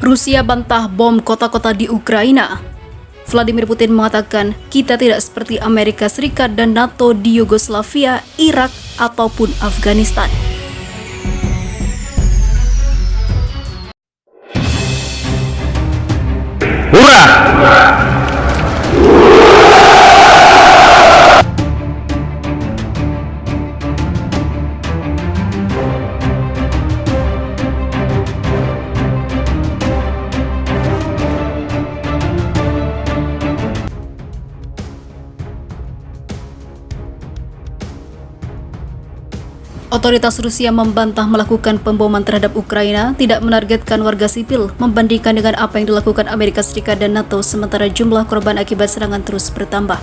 Rusia bantah bom kota-kota di Ukraina. Vladimir Putin mengatakan, kita tidak seperti Amerika Serikat dan NATO di Yugoslavia, Irak, ataupun Afghanistan. Hurrah! Otoritas Rusia membantah melakukan pemboman terhadap Ukraina, tidak menargetkan warga sipil, membandingkan dengan apa yang dilakukan Amerika Serikat dan NATO, sementara jumlah korban akibat serangan terus bertambah.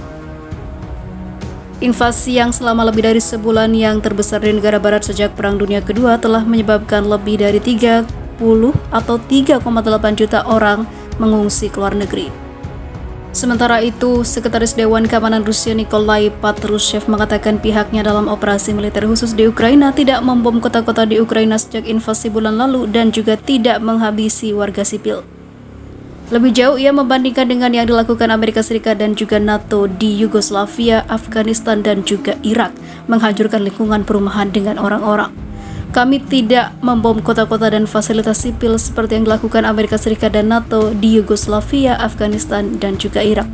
Invasi yang selama lebih dari sebulan yang terbesar di negara barat sejak Perang Dunia Kedua telah menyebabkan lebih dari 30 atau 3,8 juta orang mengungsi ke luar negeri. Sementara itu, Sekretaris Dewan Keamanan Rusia Nikolai Patrushev mengatakan pihaknya dalam operasi militer khusus di Ukraina tidak membom kota-kota di Ukraina sejak invasi bulan lalu dan juga tidak menghabisi warga sipil. Lebih jauh, ia membandingkan dengan yang dilakukan Amerika Serikat dan juga NATO di Yugoslavia, Afghanistan, dan juga Irak, menghancurkan lingkungan perumahan dengan orang-orang. Kami tidak membom kota-kota dan fasilitas sipil seperti yang dilakukan Amerika Serikat dan NATO di Yugoslavia, Afghanistan, dan juga Irak.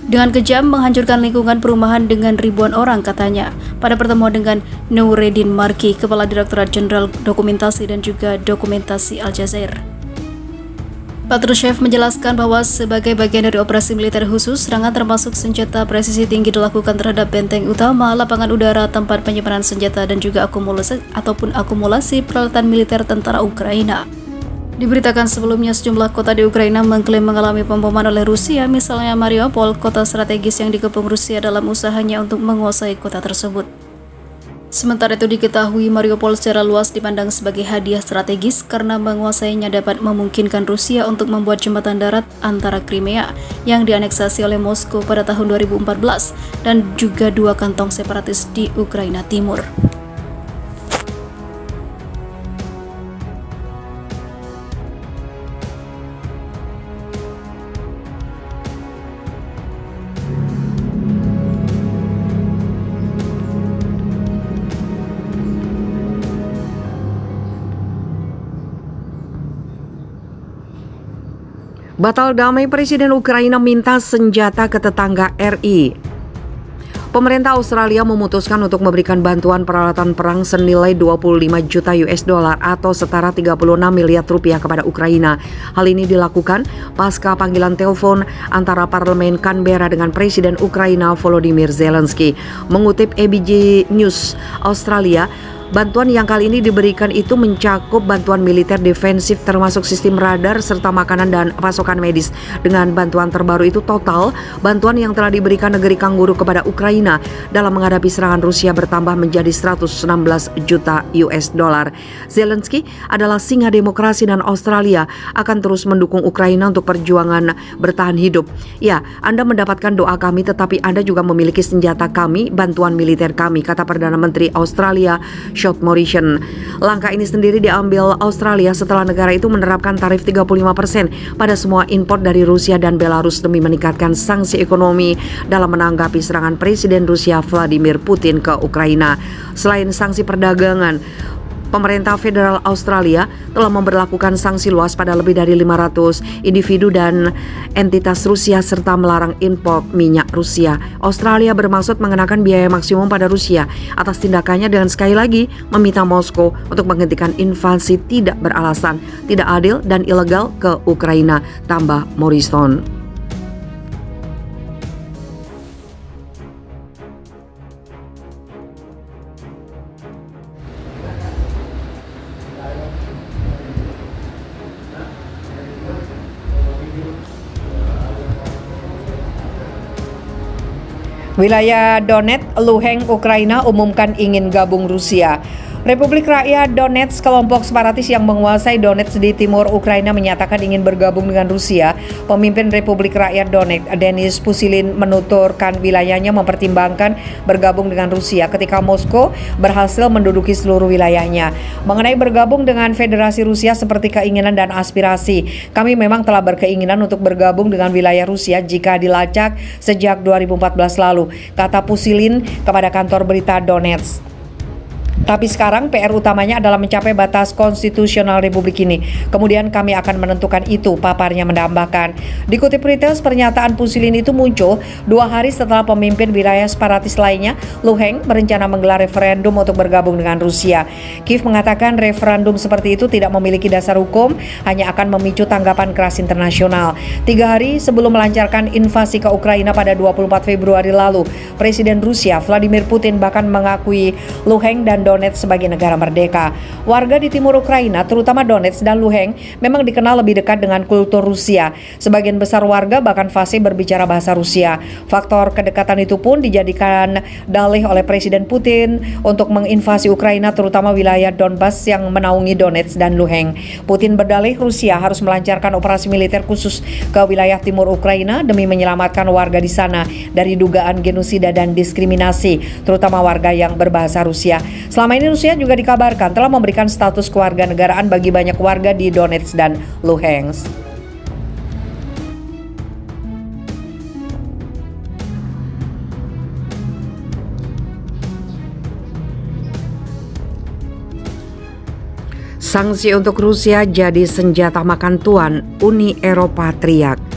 Dengan kejam menghancurkan lingkungan perumahan dengan ribuan orang, katanya, pada pertemuan dengan Noureddin Marki, Kepala Direktorat Jenderal Dokumentasi dan juga Dokumentasi Al Jazeera. Patrushev menjelaskan bahwa sebagai bagian dari operasi militer khusus, serangan termasuk senjata presisi tinggi dilakukan terhadap benteng utama, lapangan udara, tempat penyimpanan senjata, dan juga akumulasi peralatan militer tentara Ukraina. Diberitakan sebelumnya, sejumlah kota di Ukraina mengklaim mengalami pemboman oleh Rusia, misalnya Mariupol, kota strategis yang dikepung Rusia dalam usahanya untuk menguasai kota tersebut. Sementara itu diketahui Mariupol secara luas dipandang sebagai hadiah strategis karena menguasainya dapat memungkinkan Rusia untuk membuat jembatan darat antara Crimea yang dianeksasi oleh Moskow pada tahun 2014 dan juga dua kantong separatis di Ukraina Timur. Batal damai, Presiden Ukraina minta senjata ke tetangga RI. Pemerintah Australia memutuskan untuk memberikan bantuan peralatan perang senilai 25 juta US dollar atau setara 36 miliar rupiah kepada Ukraina. Hal ini dilakukan pasca panggilan telepon antara parlemen Canberra dengan Presiden Ukraina Volodymyr Zelensky. Mengutip ABG News Australia, bantuan yang kali ini diberikan itu mencakup bantuan militer defensif termasuk sistem radar serta makanan dan pasokan medis. Dengan bantuan terbaru itu, total bantuan yang telah diberikan negeri Kangguru kepada Ukraina dalam menghadapi serangan Rusia bertambah menjadi 116 juta US dollar. Zelensky adalah singa demokrasi dan Australia akan terus mendukung Ukraina untuk perjuangan bertahan hidup. Ya, Anda mendapatkan doa kami, tetapi Anda juga memiliki senjata kami, bantuan militer kami, kata Perdana Menteri Australia Scott Morrison. Langkah ini sendiri diambil Australia setelah negara itu menerapkan tarif 35% pada semua impor dari Rusia dan Belarus demi meningkatkan sanksi ekonomi dalam menanggapi serangan Presiden Rusia Vladimir Putin ke Ukraina. Selain sanksi perdagangan, pemerintah federal Australia telah memberlakukan sanksi luas pada lebih dari 500 individu dan entitas Rusia serta melarang impor minyak Rusia. Australia bermaksud mengenakan biaya maksimum pada Rusia atas tindakannya dengan sekali lagi meminta Moskow untuk menghentikan invasi tidak beralasan, tidak adil dan ilegal ke Ukraina, tambah Morrison. Wilayah Donetsk, Luhansk, Ukraina umumkan ingin gabung Rusia. Republik Rakyat Donetsk, kelompok separatis yang menguasai Donetsk di timur Ukraina, menyatakan ingin bergabung dengan Rusia. Pemimpin Republik Rakyat Donetsk, Denis Pushilin, menuturkan wilayahnya mempertimbangkan bergabung dengan Rusia ketika Moskow berhasil menduduki seluruh wilayahnya. Mengenai bergabung dengan Federasi Rusia seperti keinginan dan aspirasi, kami memang telah berkeinginan untuk bergabung dengan wilayah Rusia jika dilacak sejak 2014 lalu, kata Pushilin kepada kantor berita Donetsk. Tapi sekarang PR utamanya adalah mencapai batas konstitusional Republik ini. Kemudian kami akan menentukan itu, paparnya menambahkan. Dikutip Reuters, pernyataan Pushilin itu muncul 2 hari setelah pemimpin wilayah separatis lainnya, Luhansk, berencana menggelar referendum untuk bergabung dengan Rusia. Kiev mengatakan referendum seperti itu tidak memiliki dasar hukum, hanya akan memicu tanggapan keras internasional. 3 hari sebelum melancarkan invasi ke Ukraina pada 24 Februari lalu, Presiden Rusia Vladimir Putin bahkan mengakui Luhansk dan Donetsk sebagai negara merdeka. Warga di timur Ukraina, terutama Donetsk dan Luhansk, memang dikenal lebih dekat dengan kultur Rusia. Sebagian besar warga bahkan fasih berbicara bahasa Rusia. Faktor kedekatan itu pun dijadikan dalih oleh Presiden Putin untuk menginvasi Ukraina, terutama wilayah Donbas yang menaungi Donetsk dan Luhansk. Putin berdalih Rusia harus melancarkan operasi militer khusus ke wilayah timur Ukraina demi menyelamatkan warga di sana dari dugaan genosida dan diskriminasi, terutama warga yang berbahasa Rusia. Selama ini Rusia juga dikabarkan telah memberikan status kewarganegaraan bagi banyak warga di Donetsk dan Luhansk. Sanksi untuk Rusia jadi senjata makan tuan, Uni Eropa teriak.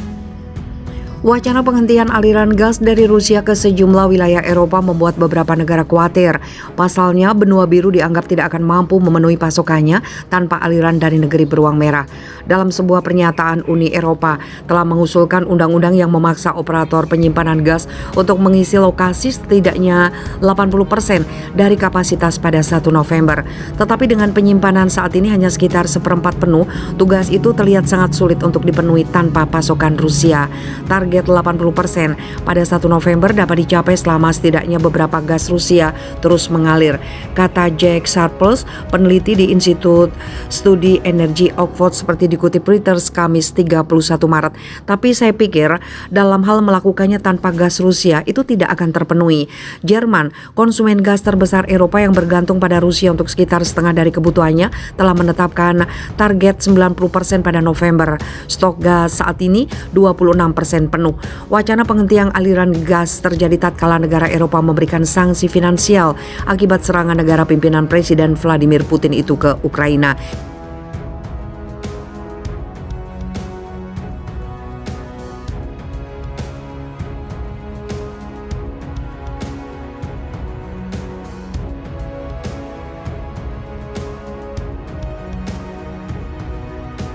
Wacana penghentian aliran gas dari Rusia ke sejumlah wilayah Eropa membuat beberapa negara khawatir. Pasalnya, benua biru dianggap tidak akan mampu memenuhi pasokannya tanpa aliran dari negeri beruang merah. Dalam sebuah pernyataan, Uni Eropa telah mengusulkan undang-undang yang memaksa operator penyimpanan gas untuk mengisi lokasi setidaknya 80% dari kapasitas pada 1 November. Tetapi dengan penyimpanan saat ini hanya sekitar 1/4 penuh, tugas itu terlihat sangat sulit untuk dipenuhi tanpa pasokan Rusia. Target 80% pada 1 November dapat dicapai selama setidaknya beberapa gas Rusia terus mengalir, kata Jack Sharples, peneliti di Institut Studi Energi Oxford, seperti dikutip Reuters Kamis 31 Maret. Tapi saya pikir dalam hal melakukannya tanpa gas Rusia itu tidak akan terpenuhi. Jerman, konsumen gas terbesar Eropa yang bergantung pada Rusia untuk sekitar setengah dari kebutuhannya, telah menetapkan target 90% pada November. Stok gas saat ini 26% penuh. Wacana penghentian aliran gas terjadi tatkala negara Eropa memberikan sanksi finansial akibat serangan negara pimpinan Presiden Vladimir Putin itu ke Ukraina.